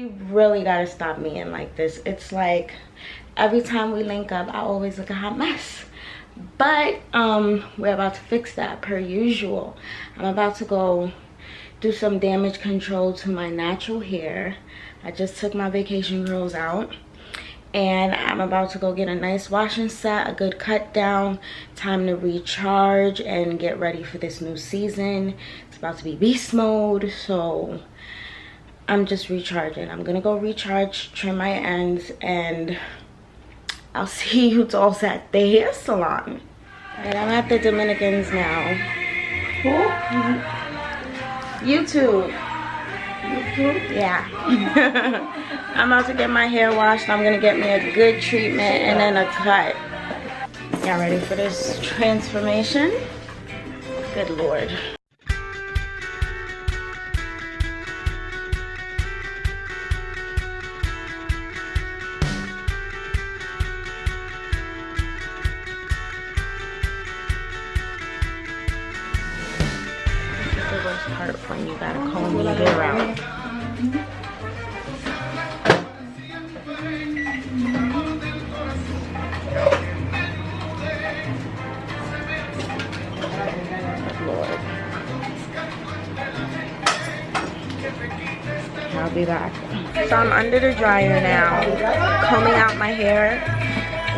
You really gotta stop being like this. It's like every time we link up, I always look a hot mess. But we're about to fix that per usual. I'm about to go do some damage control to my natural hair. I just took my vacation curls out, and I'm about to go get a nice washing set, a good cut down. Time to recharge and get ready for this new season. It's about to be beast mode, so I'm just recharging. I'm gonna go recharge, trim my ends, and I'll see you dolls at the hair salon. And I'm at the Dominicans now. Who? YouTube. YouTube? Yeah. I'm about to get my hair washed. I'm gonna get me a good treatment and then a cut. Y'all ready for this transformation? Good Lord. Part when you gotta comb your hair out. Lord. I'll be back. So I'm under the dryer now. Combing out my hair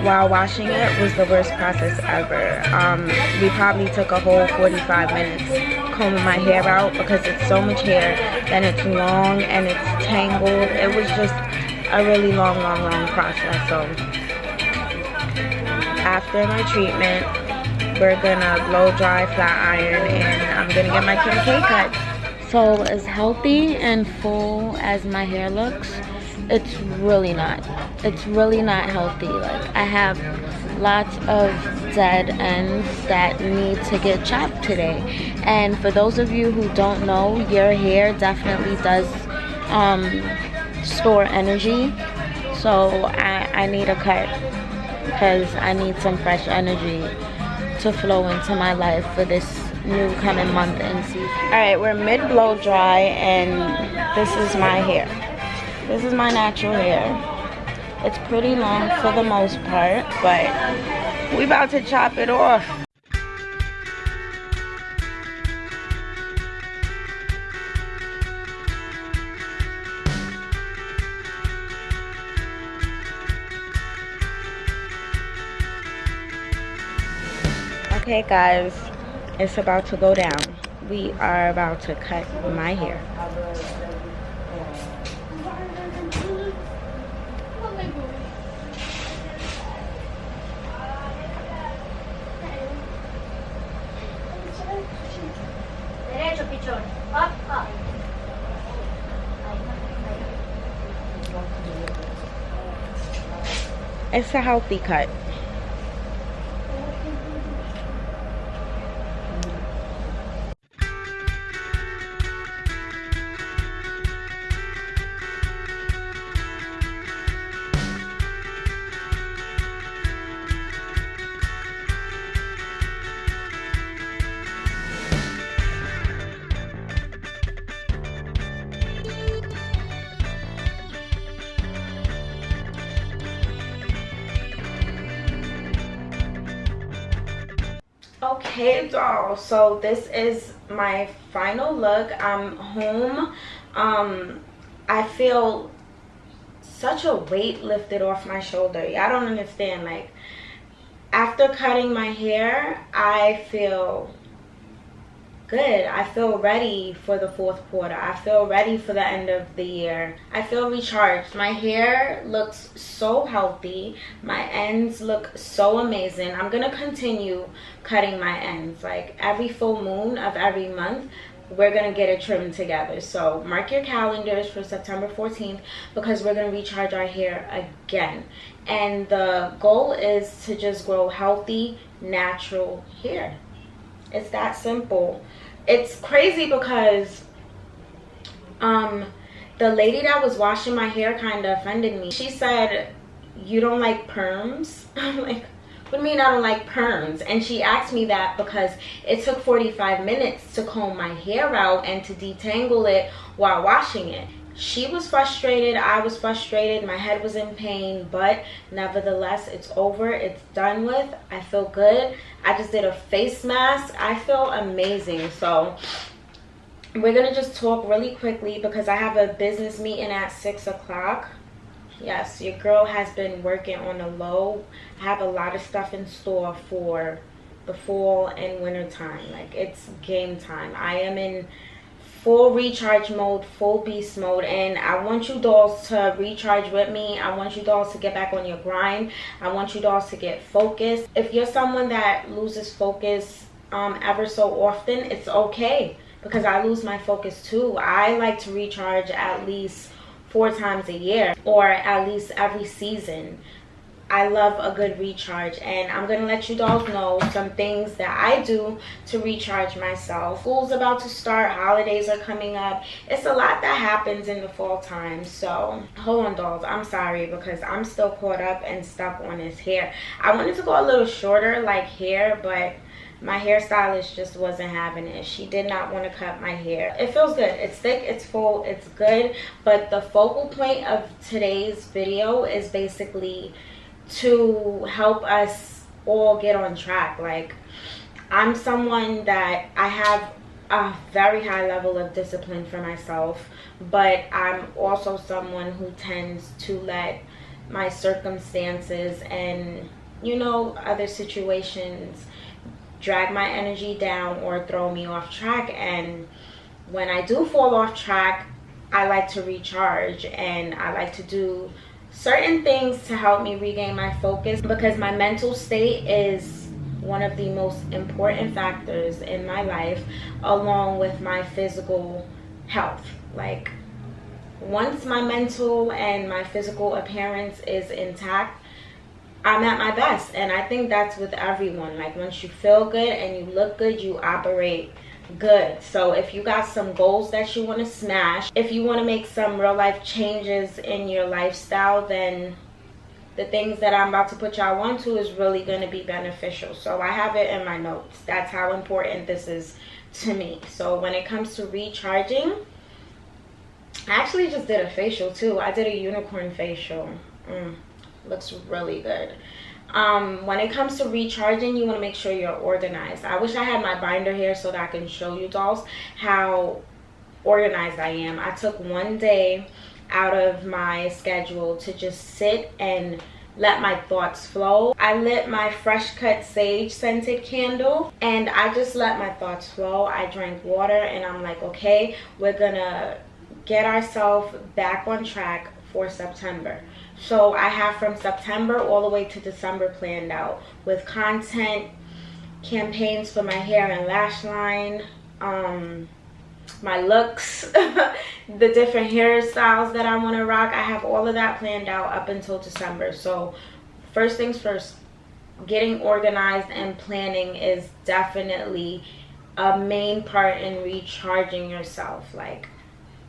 while washing it was the worst process ever. We probably took a whole 45 minutes combing my hair out because it's so much hair, then it's long and it's tangled. It was just a really long process. So after my treatment, we're gonna blow dry, flat iron, and I'm gonna get my Kim K cut. So as healthy and full as my hair looks, it's really not. It's really not healthy. Like, I have lots of dead ends that need to get chopped today. And for those of you who don't know, your hair definitely does store energy. So I need a cut because I need some fresh energy to flow into my life for this new coming month and season. All right, we're mid blow dry, and this is my hair. This is my natural hair. It's pretty long for the most part, but we about to chop it off. Okay guys, it's about to go down. We are about to cut my hair. It's a healthy cut. Okay doll, so this is my final look. I'm home. I feel such a weight lifted off my shoulder. I don't understand. Like, after cutting my hair, I feel good. I feel ready for the fourth quarter. I feel ready for the end of the year. I feel recharged. My hair looks so healthy. My ends look so amazing. I'm gonna continue cutting my ends. Like, every full moon of every month, we're gonna get it trimmed together. So mark your calendars for September 14th because we're gonna recharge our hair again. And the goal is to just grow healthy, natural hair. It's that simple. It's crazy because the lady that was washing my hair kind of offended me. She said, "You don't like perms?" I'm like, what do you mean I don't like perms? And she asked me that because it took 45 minutes to comb my hair out and to detangle it while washing it. She was frustrated, I was frustrated, my head was in pain, but nevertheless, it's over, it's done with. I feel good. I just did a face mask. I feel amazing. So we're gonna just talk really quickly because I have a business meeting at 6 o'clock. Yes, your girl has been working on the low. I have a lot of stuff in store for the fall and winter time. Like, it's game time. I am in full recharge mode, full beast mode, and I want you dolls to recharge with me. I want you dolls to get back on your grind. I want you dolls to get focused. If you're someone that loses focus ever so often, it's okay, because I lose my focus too. I like to recharge at least 4 times a year, or at least every season. I love a good recharge, and I'm gonna let you dolls know some things that I do to recharge myself. School's about to start, holidays are coming up. It's a lot that happens in the fall time. So hold on dolls, I'm sorry, because I'm still caught up and stuck on this hair. I wanted to go a little shorter like hair, but my hairstylist just wasn't having it. She did not want to cut my hair. It feels good. It's thick, it's full, it's good. But the focal point of today's video is basically to help us all get on track. Like, I'm someone that I have a very high level of discipline for myself, but I'm also someone who tends to let my circumstances and, you know, other situations drag my energy down or throw me off track. And when I do fall off track, I like to recharge, and I like to do certain things to help me regain my focus, because my mental state is one of the most important factors in my life, along with my physical health. Like, once my mental and my physical appearance is intact, I'm at my best. And I think that's with everyone. Like, once you feel good and you look good, you operate good. So if you got some goals that you want to smash, if you want to make some real life changes in your lifestyle, then the things that I'm about to put y'all on to is really going to be beneficial. So I have it in my notes. That's how important this is to me. So when it comes to recharging, I actually just did a facial too. I did a unicorn facial. Looks really good. When it comes to recharging, you want to make sure you're organized. I wish I had my binder here so that I can show you dolls how organized I am. I took one day out of my schedule to just sit and let my thoughts flow. I lit my fresh cut sage scented candle, and I just let my thoughts flow. I drank water, and I'm like, okay, we're gonna get ourselves back on track for September. So I have from September all the way to December planned out, with content, campaigns for my hair and lash line, my looks, the different hairstyles that I want to rock. I have all of that planned out up until December. So first things first, getting organized and planning is definitely a main part in recharging yourself. Like,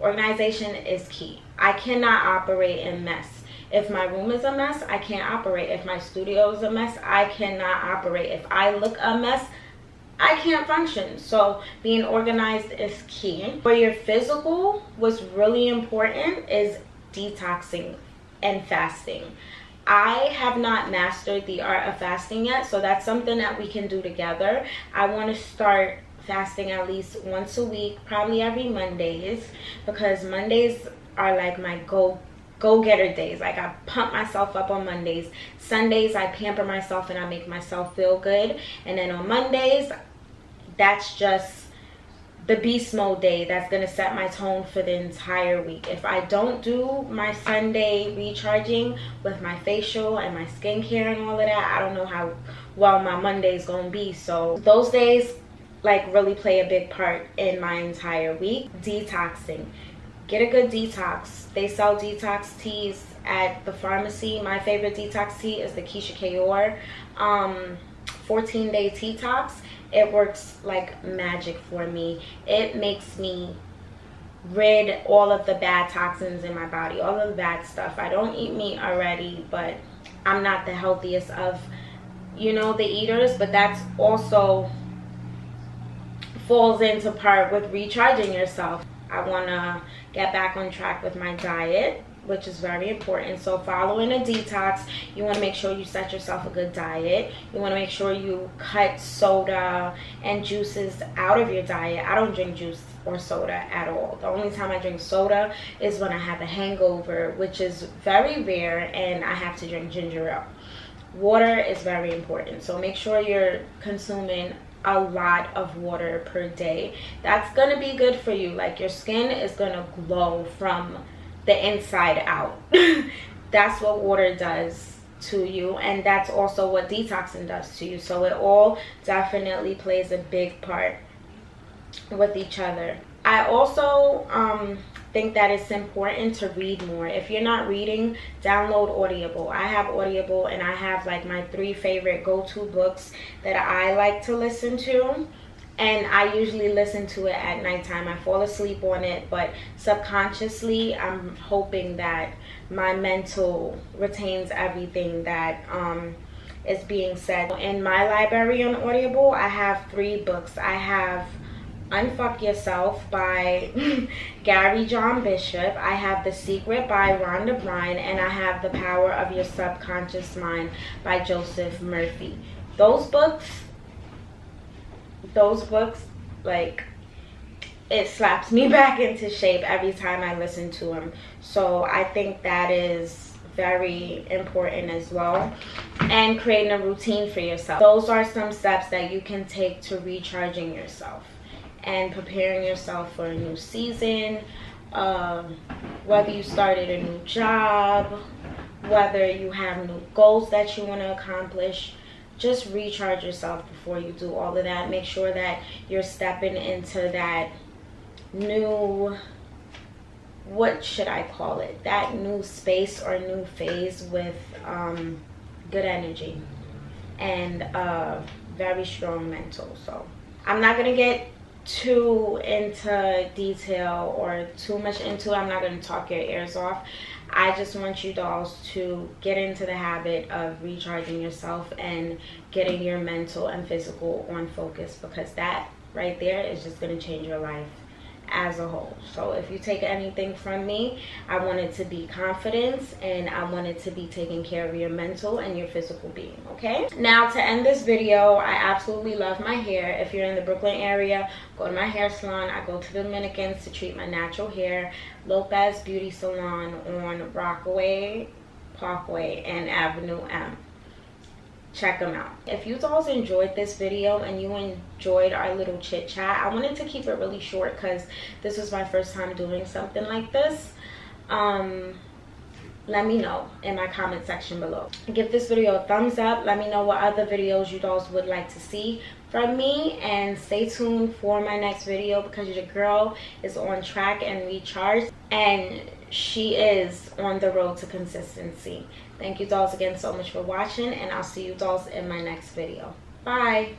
organization is key. I cannot operate in mess. If my room is a mess, I can't operate. If my studio is a mess, I cannot operate. If I look a mess, I can't function. So being organized is key. For your physical, what's really important is detoxing and fasting. I have not mastered the art of fasting yet, so that's something that we can do together. I want to start fasting at least once a week, probably every Mondays, because Mondays are like my go-getter days. Like, I pump myself up on Mondays. Sundays, I pamper myself and I make myself feel good. And then on Mondays, that's just the beast mode day. That's going to set my tone for the entire week. If I don't do my Sunday recharging with my facial and my skincare and all of that, I don't know how well my Monday's going to be. So those days, like, really play a big part in my entire week. Detoxing. Get a good detox. They sell detox teas at the pharmacy. My favorite detox tea is the Keisha Kaur 14-day detox. It works like magic for me. It makes me rid all of the bad toxins in my body, all of the bad stuff. I don't eat meat already, but I'm not the healthiest of, you know, the eaters, but that's also falls into part with recharging yourself. I want to get back on track with my diet, which is very important. So following a detox, you want to make sure you set yourself a good diet. You want to make sure you cut soda and juices out of your diet. I don't drink juice or soda at all. The only time I drink soda is when I have a hangover, which is very rare, and I have to drink ginger ale. Water is very important, so make sure you're consuming a lot of water per day. That's gonna be good for you. Like, your skin is gonna glow from the inside out. That's what water does to you, and that's also what detoxing does to you. So it all definitely plays a big part with each other. I also think that it's important to read more. If you're not reading, download Audible. I have Audible, and I have like my 3 favorite go-to books that I like to listen to, and I usually listen to it at nighttime. I fall asleep on it, but subconsciously I'm hoping that my mental retains everything that is being said. In my library on Audible, I have 3 books. I have Unfuck Yourself by Gary John Bishop. I have The Secret by Rhonda Byrne, and I have The Power of Your Subconscious Mind by Joseph Murphy. Those books, like, it slaps me back into shape every time I listen to them. So I think that is very important as well. And creating a routine for yourself. Those are some steps that you can take to recharging yourself and preparing yourself for a new season, whether you started a new job, whether you have new goals that you want to accomplish. Just recharge yourself before you do all of that. Make sure that you're stepping into that new, what should I call it, that new space or new phase with good energy and very strong mental. So I'm not gonna get too into detail or too much into it. I'm not going to talk your ears off. I just want you dolls to get into the habit of recharging yourself and getting your mental and physical on focus, because that right there is just going to change your life as a whole. So if you take anything from me, I want it to be confidence, and I want it to be taking care of your mental and your physical being. Okay, now to end this video, I absolutely love my hair. If you're in the Brooklyn area, go to my hair salon. I go to the Dominicans to treat my natural hair. Lopez Beauty Salon on Rockaway Parkway and Avenue M. Check them out. If you dolls enjoyed this video and you enjoyed our little chit chat, I wanted to keep it really short because this was my first time doing something like this. Let me know in my comment section below. Give this video a thumbs up. Let me know what other videos you dolls would like to see from me, and stay tuned for my next video because your girl is on track and recharged, and she is on the road to consistency. Thank you dolls again so much for watching, and I'll see you dolls in my next video. Bye.